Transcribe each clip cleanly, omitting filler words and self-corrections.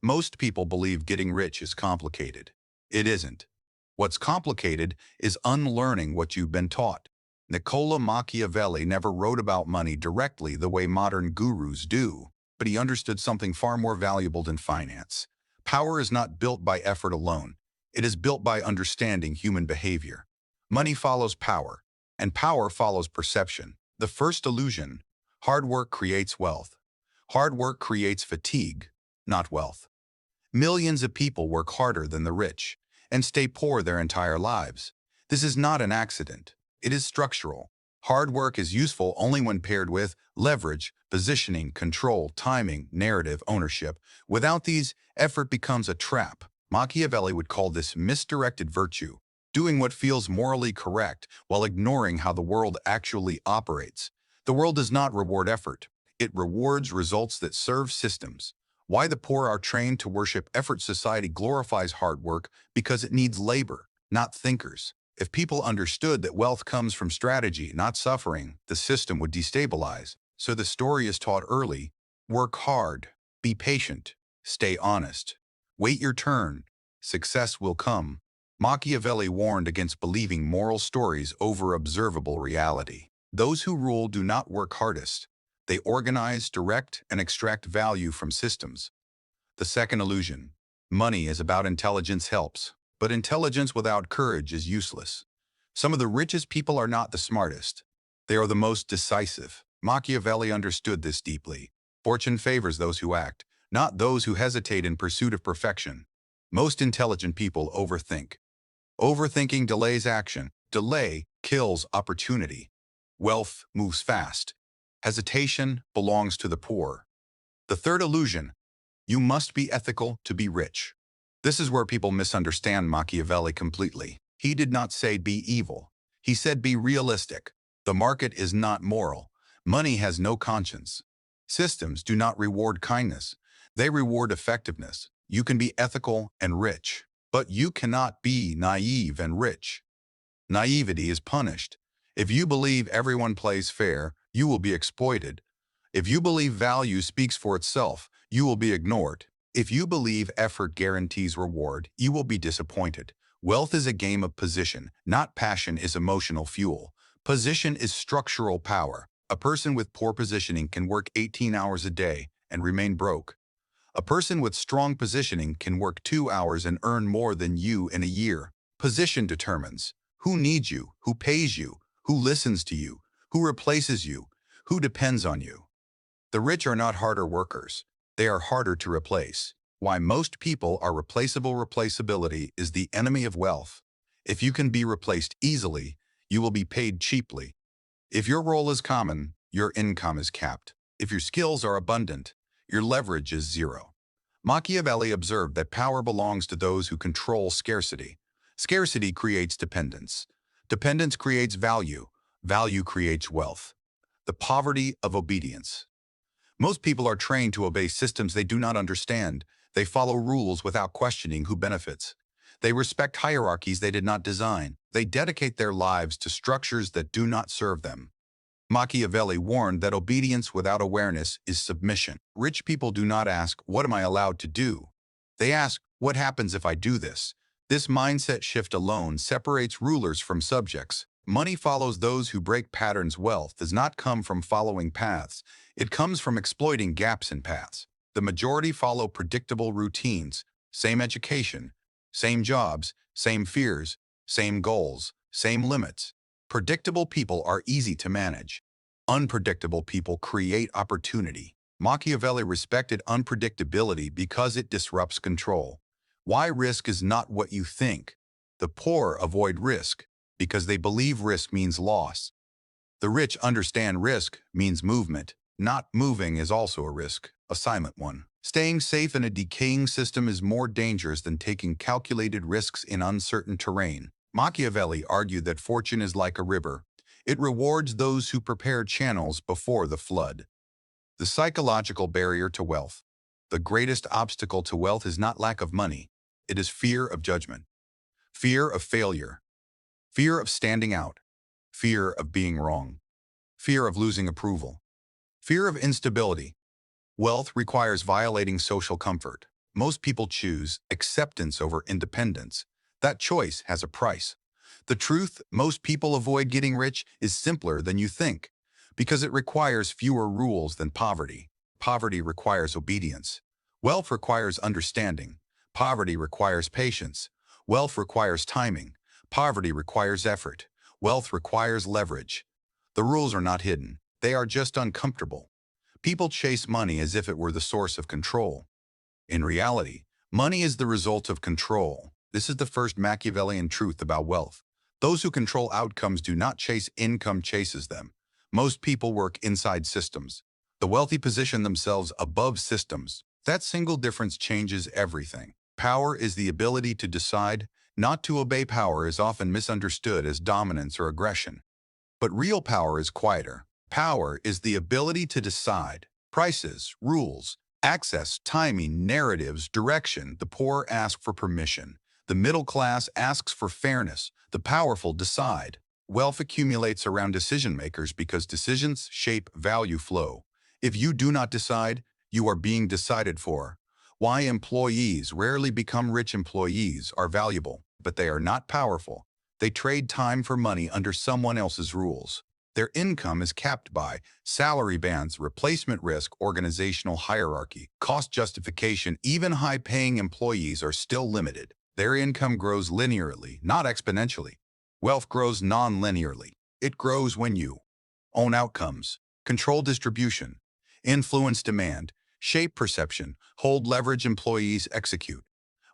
Most people believe getting rich is complicated. It isn't. What's complicated is unlearning what you've been taught. Niccolò Machiavelli never wrote about money directly the way modern gurus do, but he understood something far more valuable than finance. Power is not built by effort alone. It is built by understanding human behavior. Money follows power, and power follows perception. The first illusion: hard work creates wealth. Hard work creates fatigue, not wealth. Millions of people work harder than the rich and stay poor their entire lives. This is not an accident. It is structural. Hard work is useful only when paired with leverage, positioning, control, timing, narrative, ownership. Without these, effort becomes a trap. Machiavelli would call this misdirected virtue, doing what feels morally correct while ignoring how the world actually operates. The world does not reward effort. It rewards results that serve systems. Why the poor are trained to worship effort. Society glorifies hard work because it needs labor, not thinkers. If people understood that wealth comes from strategy, not suffering, the system would destabilize. So the story is taught early: work hard, be patient, stay honest, wait your turn, success will come. Machiavelli warned against believing moral stories over observable reality. Those who rule do not work hardest. They organize, direct, and extract value from systems. The second illusion: money is about intelligence helps, but intelligence without courage is useless. Some of the richest people are not the smartest. They are the most decisive. Machiavelli understood this deeply. Fortune favors those who act, not those who hesitate in pursuit of perfection. Most intelligent people overthink. Overthinking delays action. Delay kills opportunity. Wealth moves fast. Hesitation belongs to the poor. The third illusion: you must be ethical to be rich. This is where people misunderstand Machiavelli completely. He did not say be evil. He said be realistic. The market is not moral. Money has no conscience. Systems do not reward kindness. They reward effectiveness. You can be ethical and rich, but you cannot be naive and rich. Naivety is punished. If you believe everyone plays fair, you will be exploited. If you believe value speaks for itself, you will be ignored. If you believe effort guarantees reward, you will be disappointed. Wealth is a game of position, not passion is emotional fuel. Position is structural power. A person with poor positioning can work 18 hours a day and remain broke. A person with strong positioning can work 2 hours and earn more than you in a year. Position determines who needs you, who pays you, who listens to you, who replaces you, who depends on you. The rich are not harder workers. They are harder to replace. Why most people are replaceable. Replaceability is the enemy of wealth. If you can be replaced easily, you will be paid cheaply. If your role is common, your income is capped. If your skills are abundant, your leverage is zero. Machiavelli observed that power belongs to those who control scarcity. Scarcity creates dependence. Dependence creates value. Value creates wealth. The poverty of obedience. Most people are trained to obey systems they do not understand. They follow rules without questioning who benefits. They respect hierarchies they did not design. They dedicate their lives to structures that do not serve them. Machiavelli warned that obedience without awareness is submission. Rich people do not ask, "What am I allowed to do?" They ask, "What happens if I do this?" This mindset shift alone separates rulers from subjects. Money follows those who break patterns. Wealth does not come from following paths. It comes from exploiting gaps in paths. The majority follow predictable routines: same education, same jobs, same fears, same goals, same limits. Predictable people are easy to manage. Unpredictable people create opportunity. Machiavelli respected unpredictability because it disrupts control. Why risk is not what you think. The poor avoid risk because they believe risk means loss. The rich understand risk means movement. Not moving is also a risk, a silent one. Staying safe in a decaying system is more dangerous than taking calculated risks in uncertain terrain. Machiavelli argued that fortune is like a river. It rewards those who prepare channels before the flood. The psychological barrier to wealth. The greatest obstacle to wealth is not lack of money. It is fear of judgment, fear of failure, fear of standing out, fear of being wrong, fear of losing approval, fear of instability. Wealth requires violating social comfort. Most people choose acceptance over independence. That choice has a price. The truth, most people avoid getting rich is simpler than you think, because it requires fewer rules than poverty. Poverty requires obedience. Wealth requires understanding. Poverty requires patience. Wealth requires timing. Poverty requires effort. Wealth requires leverage. The rules are not hidden. They are just uncomfortable. People chase money as if it were the source of control. In reality, money is the result of control. This is the first Machiavellian truth about wealth. Those who control outcomes do not chase income chases them. Most people work inside systems. The wealthy position themselves above systems. That single difference changes everything. Power is the ability to decide. Not to obey power is often misunderstood as dominance or aggression. But real power is quieter. Power is the ability to decide. Prices, rules, access, timing, narratives, direction. The poor ask for permission. The middle class asks for fairness. The powerful decide. Wealth accumulates around decision makers because decisions shape value flow. If you do not decide, you are being decided for. Why employees rarely become rich. Employees are valuable, but they are not powerful. They trade time for money under someone else's rules. Their income is capped by salary bands, replacement risk, organizational hierarchy, cost justification. Even high-paying employees are still limited. Their income grows linearly, not exponentially. Wealth grows non-linearly. It grows when you own outcomes, control distribution, influence demand, shape perception, hold leverage. Employees execute.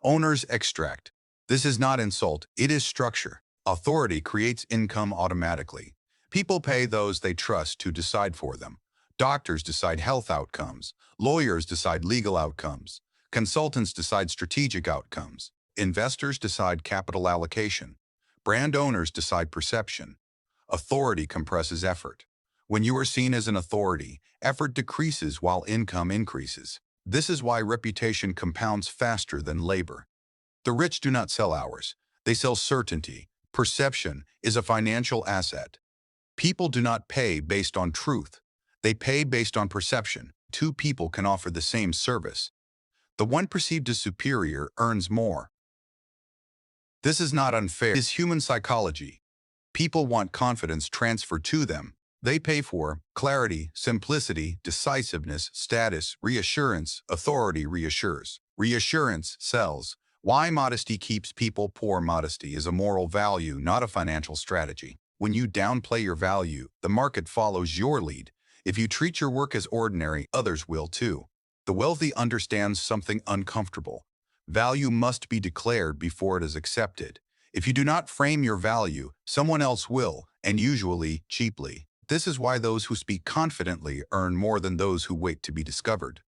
Owners extract. This is not insult, it is structure. Authority creates income automatically. People pay those they trust to decide for them. Doctors decide health outcomes. Lawyers decide legal outcomes. Consultants decide strategic outcomes. Investors decide capital allocation. Brand owners decide perception. Authority compresses effort. When you are seen as an authority, effort decreases while income increases. This is why reputation compounds faster than labor. The rich do not sell hours. They sell certainty. Perception is a financial asset. People do not pay based on truth. They pay based on perception. Two people can offer the same service. The one perceived as superior earns more. This is not unfair. It is human psychology. People want confidence transferred to them. They pay for clarity, simplicity, decisiveness, status, reassurance. Authority reassures. Reassurance sells. Why modesty keeps people poor. Modesty is a moral value, not a financial strategy. When you downplay your value, the market follows your lead. If you treat your work as ordinary, others will too. The wealthy understands something uncomfortable. Value must be declared before it is accepted. If you do not frame your value, someone else will, and usually cheaply. This is why those who speak confidently earn more than those who wait to be discovered.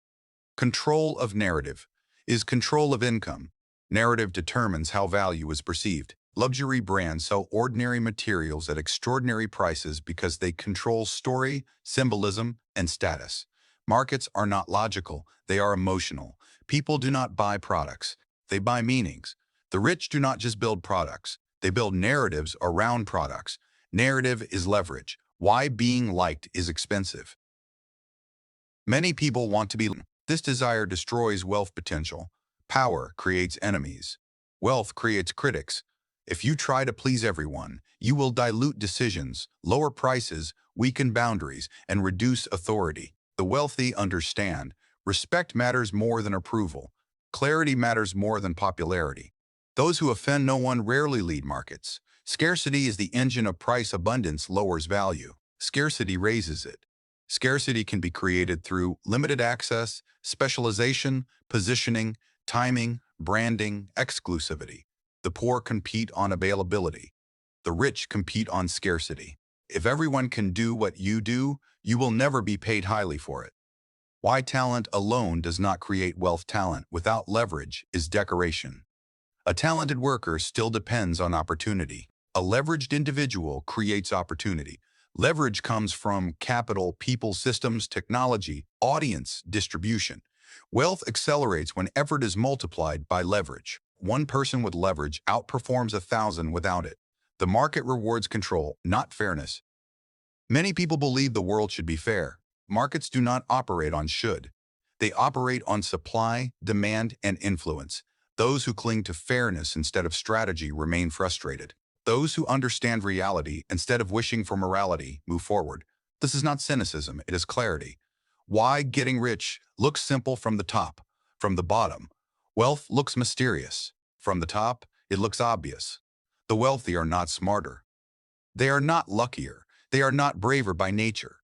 Control of narrative is control of income. Narrative determines how value is perceived. Luxury brands sell ordinary materials at extraordinary prices because they control story, symbolism, and status. Markets are not logical, they are emotional. People do not buy products, they buy meanings. The rich do not just build products, they build narratives around products. Narrative is leverage. Why being liked is expensive. Many people want to be liked. This desire destroys wealth potential. Power creates enemies. Wealth creates critics. If you try to please everyone, you will dilute decisions, lower prices, weaken boundaries, and reduce authority. The wealthy understand. Respect matters more than approval. Clarity matters more than popularity. Those who offend no one rarely lead markets. Scarcity is the engine of price. Abundance lowers value. Scarcity raises it. Scarcity can be created through limited access, specialization, positioning, timing, branding, exclusivity. The poor compete on availability. The rich compete on scarcity. If everyone can do what you do, you will never be paid highly for it. Why talent alone does not create wealth. Talent without leverage is decoration. A talented worker still depends on opportunity. A leveraged individual creates opportunity. Leverage comes from capital, people, systems, technology, audience, distribution. Wealth accelerates when effort is multiplied by leverage. One person with leverage outperforms 1,000 without it. The market rewards control, not fairness. Many people believe the world should be fair. Markets do not operate on should. They operate on supply, demand, and influence. Those who cling to fairness instead of strategy remain frustrated. Those who understand reality instead of wishing for morality move forward. This is not cynicism, it is clarity. Why getting rich looks simple from the top. From the bottom, wealth looks mysterious. From the top, it looks obvious. The wealthy are not smarter. They are not luckier. They are not braver by nature.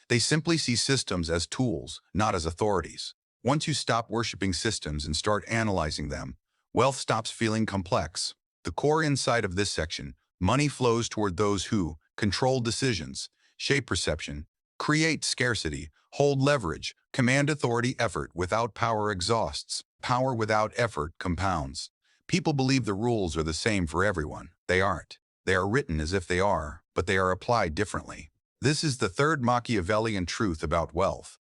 They simply see systems as tools, not as authorities. Once you stop worshiping systems and start analyzing them, wealth stops feeling complex. The core insight of this section: money flows toward those who control decisions, shape perception, create scarcity, hold leverage, command authority. Effort without power exhausts. Power without effort compounds. People believe the rules are the same for everyone. They aren't. They are written as if they are, but they are applied differently. This is the third Machiavellian truth about wealth.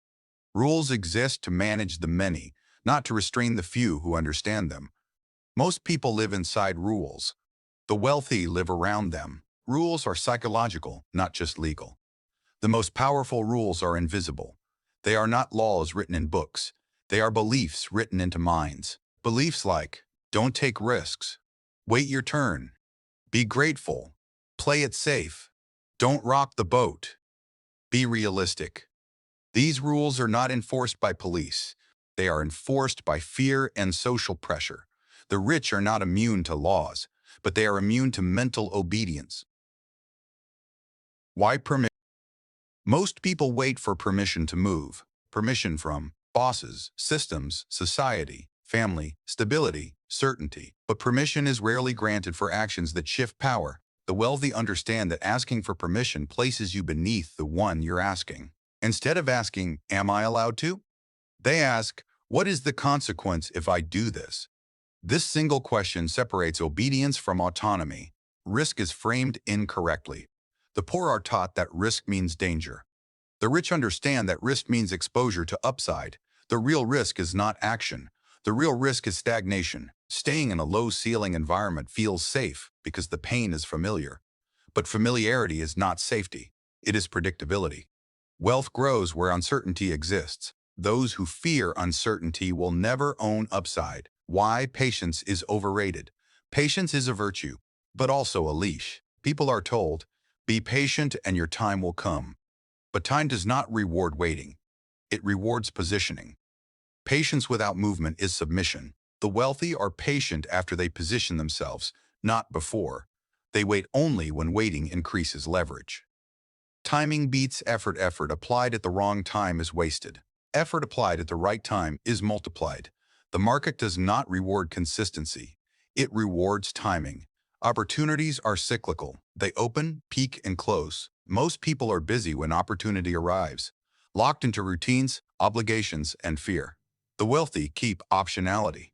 Rules exist to manage the many, not to restrain the few who understand them. Most people live inside rules. The wealthy live around them. Rules are psychological, not just legal. The most powerful rules are invisible. They are not laws written in books. They are beliefs written into minds. Beliefs like, don't take risks, wait your turn, be grateful, play it safe, don't rock the boat, be realistic. These rules are not enforced by police. They are enforced by fear and social pressure. The rich are not immune to laws, but they are immune to mental obedience. Why permission? Most people wait for permission to move. Permission from bosses, systems, society, family, stability, certainty. But permission is rarely granted for actions that shift power. The wealthy understand that asking for permission places you beneath the one you're asking. Instead of asking, am I allowed to? They ask, what is the consequence if I do this? This single question separates obedience from autonomy. Risk is framed incorrectly. The poor are taught that risk means danger. The rich understand that risk means exposure to upside. The real risk is not action. The real risk is stagnation. Staying in a low-ceiling environment feels safe because the pain is familiar. But familiarity is not safety. It is predictability. Wealth grows where uncertainty exists. Those who fear uncertainty will never own upside. Why patience is overrated. Patience is a virtue, but also a leash. People are told, be patient and your time will come. But time does not reward waiting. It rewards positioning. Patience without movement is submission. The wealthy are patient after they position themselves, not before. They wait only when waiting increases leverage. Timing beats effort. Effort applied at the wrong time is wasted. Effort applied at the right time is multiplied. The market does not reward consistency. It rewards timing. Opportunities are cyclical. They open, peak, and close. Most people are busy when opportunity arrives, locked into routines, obligations, and fear. The wealthy keep optionality.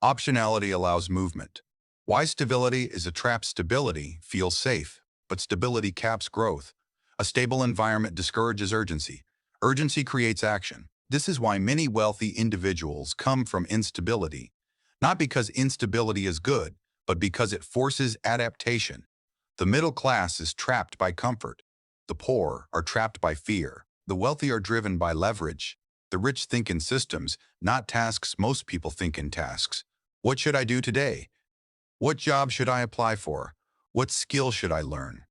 Optionality allows movement. Why stability is a trap. Stability feels safe, but stability caps growth. A stable environment discourages urgency. Urgency creates action. This is why many wealthy individuals come from instability, not because instability is good, but because it forces adaptation. The middle class is trapped by comfort. The poor are trapped by fear. The wealthy are driven by leverage. The rich think in systems, not tasks. Most people think in tasks. What should I do today? What job should I apply for? What skill should I learn?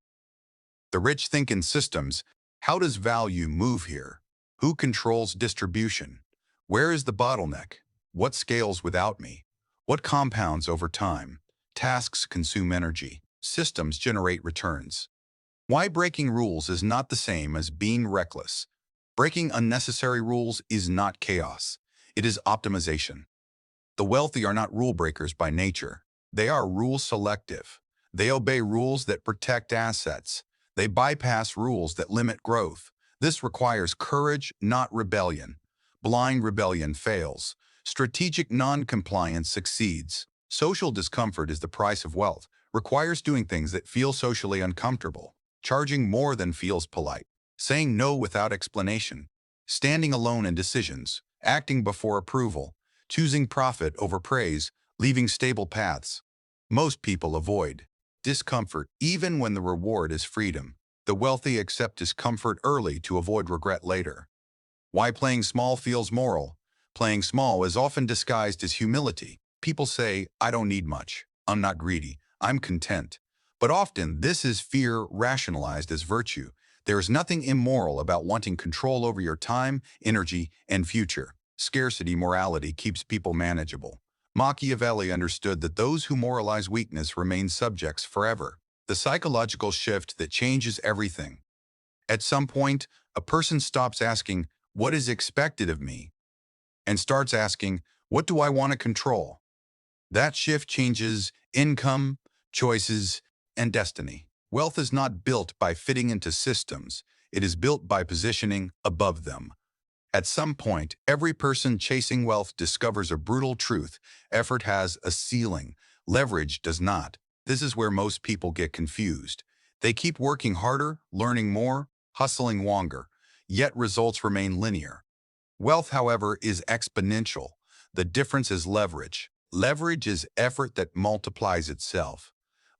The rich think in systems. How does value move here? Who controls distribution? Where is the bottleneck? What scales without me? What compounds over time? Tasks consume energy. Systems generate returns. Why breaking rules is not the same as being reckless. Breaking unnecessary rules is not chaos. It is optimization. The wealthy are not rule breakers by nature. They are rule selective. They obey rules that protect assets. They bypass rules that limit growth. This requires courage, not rebellion. Blind rebellion fails. Strategic non-compliance succeeds. Social discomfort is the price of wealth. Requires doing things that feel socially uncomfortable. Charging more than feels polite. Saying no without explanation. Standing alone in decisions. Acting before approval. Choosing profit over praise. Leaving stable paths. Most people avoid discomfort even when the reward is freedom. The wealthy accept discomfort early to avoid regret later. Why playing small feels moral? Playing small is often disguised as humility. People say, I don't need much. I'm not greedy. I'm content. But often, this is fear rationalized as virtue. There is nothing immoral about wanting control over your time, energy, and future. Scarcity morality keeps people manageable. Machiavelli understood that those who moralize weakness remain subjects forever. The psychological shift that changes everything. At some point, a person stops asking, what is expected of me? And starts asking, what do I want to control? That shift changes income, choices, and destiny. Wealth is not built by fitting into systems. It is built by positioning above them. At some point, every person chasing wealth discovers a brutal truth. Effort has a ceiling. Leverage does not. This is where most people get confused. They keep working harder, learning more, hustling longer, yet results remain linear. Wealth, however, is exponential. The difference is leverage. Leverage is effort that multiplies itself.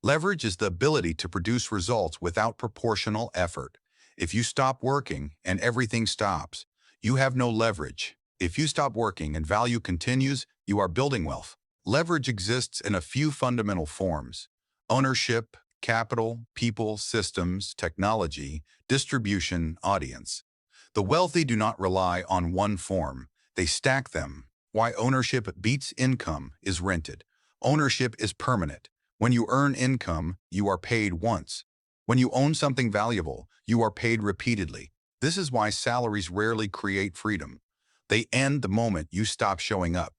Leverage is the ability to produce results without proportional effort. If you stop working and everything stops, you have no leverage. If you stop working and value continues, you are building wealth. Leverage exists in a few fundamental forms: ownership, capital, people, systems, technology, distribution, audience. The wealthy do not rely on one form. They stack them. Why ownership beats income is rented. Ownership is permanent. When you earn income, you are paid once. When you own something valuable, you are paid repeatedly. This is why salaries rarely create freedom. They end the moment you stop showing up.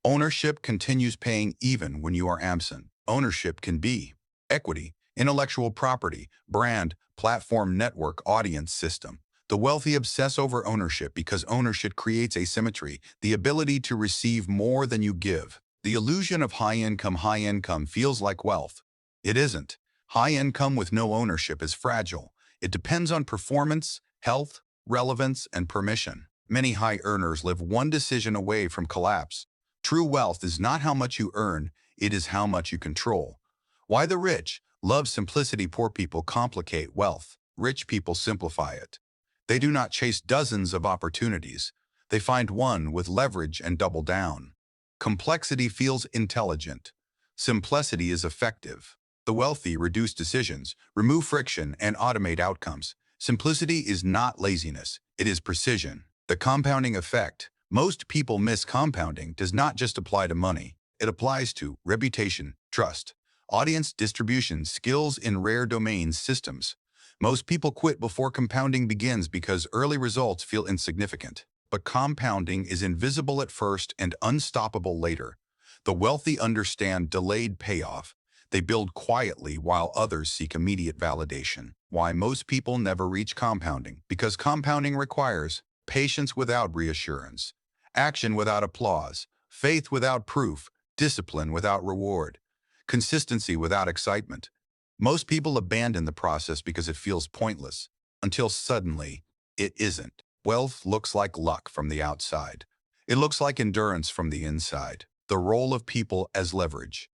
Ownership continues paying even when you are absent. Ownership can be equity, intellectual property, brand, platform, network, audience, system. The wealthy obsess over ownership because ownership creates asymmetry, the ability to receive more than you give. The illusion of high income feels like wealth. It isn't. High income with no ownership is fragile. It depends on performance, health, relevance, and permission. Many high earners live one decision away from collapse. True wealth is not how much you earn, it is how much you control. Why the rich love simplicity? Poor people complicate wealth. Rich people simplify it. They do not chase dozens of opportunities. They find one with leverage and double down. Complexity feels intelligent. Simplicity is effective. The wealthy reduce decisions, remove friction, and automate outcomes. Simplicity is not laziness, it is precision. The compounding effect. Most people miss compounding does not just apply to money. It applies to reputation, trust, audience, distribution, skills in rare domains, systems. Most people quit before compounding begins because early results feel insignificant. But compounding is invisible at first and unstoppable later. The wealthy understand delayed payoff. They build quietly while others seek immediate validation. Why most people never reach compounding? Because compounding requires patience without reassurance, action without applause, faith without proof, discipline without reward, consistency without excitement. Most people abandon the process because it feels pointless, until suddenly it isn't. Wealth looks like luck from the outside. It looks like endurance from the inside. The role of people as leverage.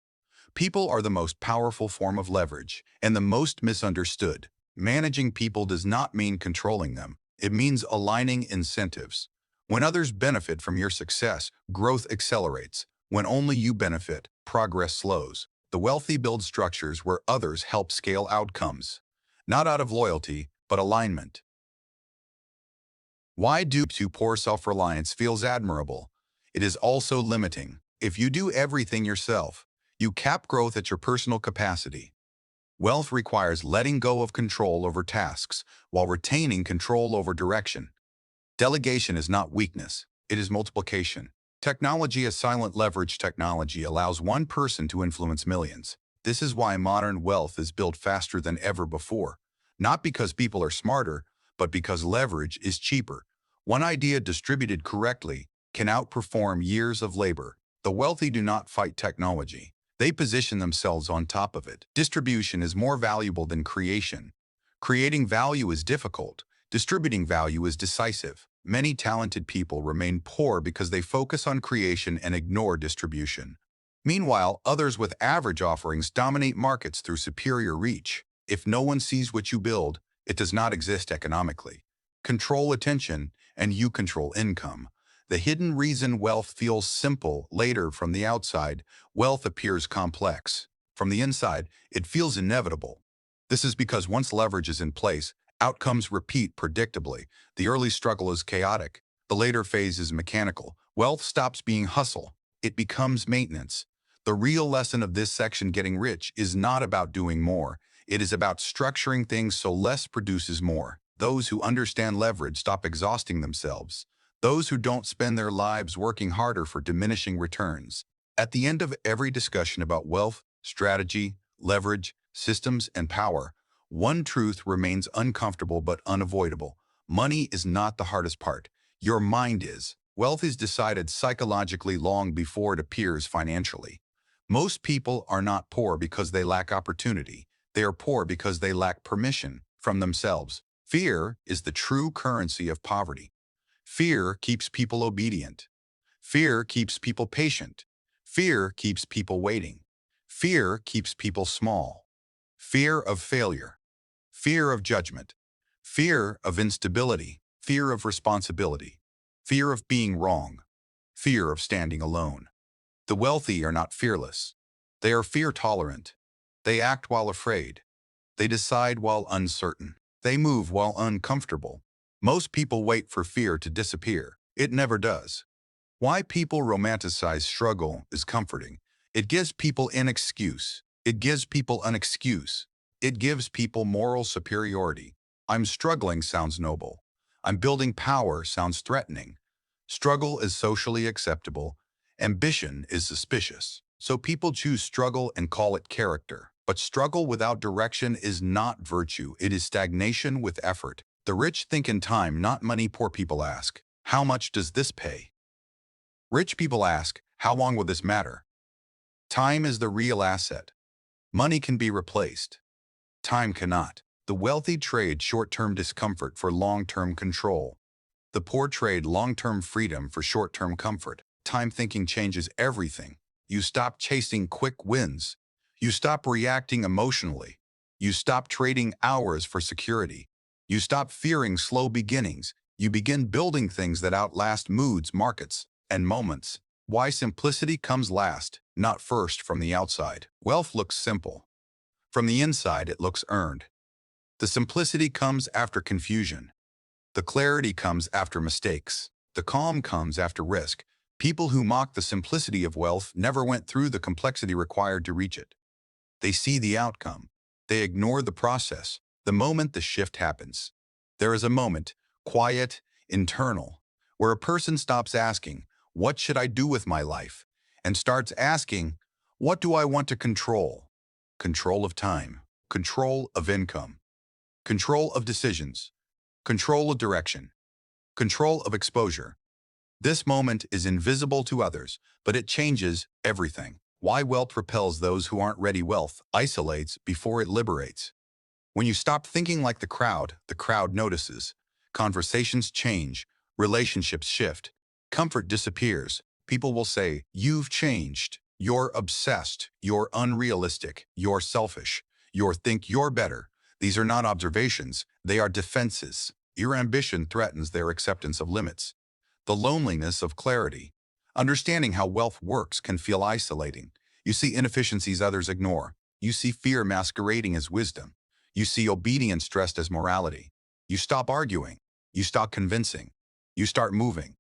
People are the most powerful form of leverage and the most misunderstood. Managing people does not mean controlling them. It means aligning incentives. When others benefit from your success, growth accelerates. When only you benefit, progress slows. The wealthy build structures where others help scale outcomes, not out of loyalty, but alignment. Why do to poor self-reliance feels admirable? It is also limiting. If you do everything yourself, you cap growth at your personal capacity. Wealth requires letting go of control over tasks while retaining control over direction. Delegation is not weakness, it is multiplication. Technology as silent leverage. Technology allows one person to influence millions. This is why modern wealth is built faster than ever before. Not because people are smarter, but because leverage is cheaper. One idea distributed correctly can outperform years of labor. The wealthy do not fight technology. They position themselves on top of it. Distribution is more valuable than creation. Creating value is difficult. Distributing value is decisive. Many talented people remain poor because they focus on creation and ignore distribution. Meanwhile, others with average offerings dominate markets through superior reach. If no one sees what you build, it does not exist economically. Control attention, and you control income. The hidden reason wealth feels simple later from the outside, wealth appears complex. From the inside, it feels inevitable. This is because once leverage is in place, outcomes repeat predictably. The early struggle is chaotic. The later phase is mechanical. Wealth stops being hustle. It becomes maintenance. The real lesson of this section, Getting Rich, is not about doing more. It is about structuring things so less produces more. Those who understand leverage stop exhausting themselves. Those who don't spend their lives working harder for diminishing returns. At the end of every discussion about wealth, strategy, leverage, systems, and power, one truth remains uncomfortable but unavoidable. Money is not the hardest part. Your mind is. Wealth is decided psychologically long before it appears financially. Most people are not poor because they lack opportunity. They are poor because they lack permission from themselves. Fear is the true currency of poverty. Fear keeps people obedient. Fear keeps people patient. Fear keeps people waiting. Fear keeps people small. Fear of failure. Fear of judgment. Fear of instability. Fear of responsibility. Fear of being wrong. Fear of standing alone. The wealthy are not fearless. They are fear-tolerant. They act while afraid. They decide while uncertain. They move while uncomfortable. Most people wait for fear to disappear. It never does. Why people romanticize struggle is comforting. It gives people an excuse. It gives people an excuse. It gives people moral superiority. I'm struggling sounds noble. I'm building power sounds threatening. Struggle is socially acceptable. Ambition is suspicious. So people choose struggle and call it character. But struggle without direction is not virtue. It is stagnation with effort. The rich think in time, not money. Poor people ask, how much does this pay? Rich people ask, how long will this matter? Time is the real asset. Money can be replaced. Time cannot. The wealthy trade short-term discomfort for long-term control. The poor trade long-term freedom for short-term comfort. Time thinking changes everything. You stop chasing quick wins. You stop reacting emotionally. You stop trading hours for security. You stop fearing slow beginnings. You begin building things that outlast moods, markets, and moments. Why simplicity comes last, not first from the outside. Wealth looks simple. From the inside, it looks earned. The simplicity comes after confusion. The clarity comes after mistakes. The calm comes after risk. People who mock the simplicity of wealth never went through the complexity required to reach it. They see the outcome. They ignore the process. The moment the shift happens, there is a moment, quiet, internal, where a person stops asking, what should I do with my life? And starts asking, what do I want to control? Control of time, control of income, control of decisions, control of direction, control of exposure. This moment is invisible to others, but it changes everything. Why wealth repels those who aren't ready. Wealth isolates before it liberates. When you stop thinking like the crowd notices. Conversations change, relationships shift, comfort disappears. People will say, you've changed, you're obsessed, you're unrealistic, you're selfish, you're better. These are not observations, they are defenses. Your ambition threatens their acceptance of limits. The loneliness of clarity. Understanding how wealth works can feel isolating. You see inefficiencies others ignore. You see fear masquerading as wisdom. You see obedience dressed as morality. You stop arguing. You stop convincing. You start moving.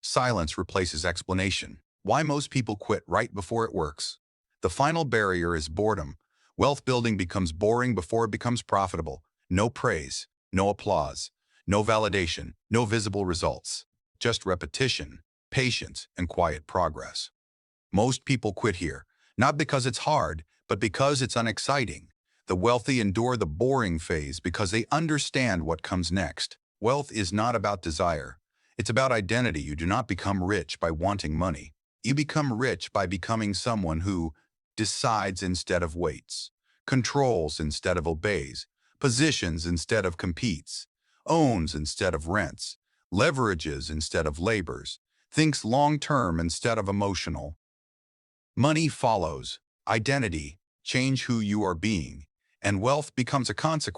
Silence replaces explanation. Why most people quit right before it works. The final barrier is boredom. Wealth building becomes boring before it becomes profitable. No praise, no applause, no validation, no visible results. Just repetition, patience, and quiet progress. Most people quit here, not because it's hard, but because it's unexciting. The wealthy endure the boring phase because they understand what comes next. Wealth is not about desire. It's about identity. You do not become rich by wanting money. You become rich by becoming someone who decides instead of waits, controls instead of obeys, positions instead of competes, owns instead of rents, leverages instead of labors, thinks long-term instead of emotional. Money follows, identity, change who you are being, and wealth becomes a consequence.